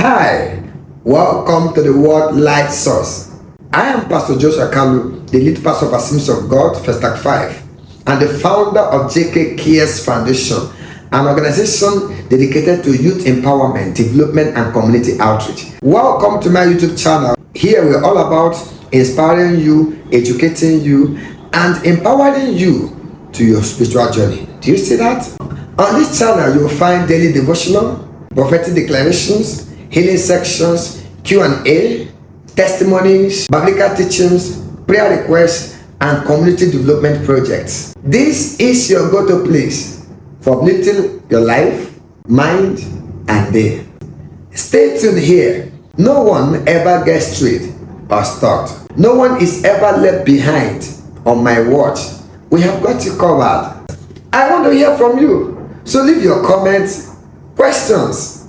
Hi, welcome to the Word Light Source. I am Pastor Joshua Kalu, the lead pastor of Assemblies of God, Festac 5, and the founder of JK Cares Foundation, an organization dedicated to youth empowerment, development, and community outreach. Welcome to my YouTube channel. Here we're all about inspiring you, educating you, and empowering you to your spiritual journey. Do you see that? On this channel, you'll find daily devotional, prophetic declarations, healing sections, Q&A, testimonies, biblical teachings, prayer requests, and community development projects. This is your go-to place for uplifting your life, mind, and day. Stay tuned here. No one ever gets straight or stuck. No one is ever left behind on my watch. We have got you covered. I want to hear from you. So leave your comments, questions,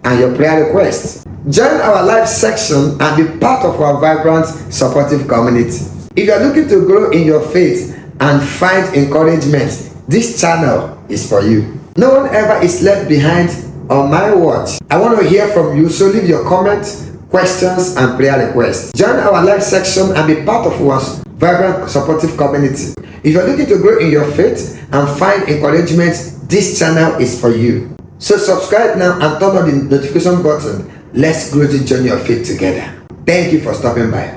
and your prayer requests. Join our live section and be part of our vibrant, supportive community. If you are looking to grow in your faith and find encouragement, this channel is for you. No one ever is left behind on my watch. I want to hear from you, so leave your comments, questions, and prayer requests. Join our live section and be part of our vibrant, supportive community. If you are looking to grow in your faith and find encouragement, this channel is for you. So subscribe now and turn on the notification button. Let's grow the journey of faith together. Thank you for stopping by.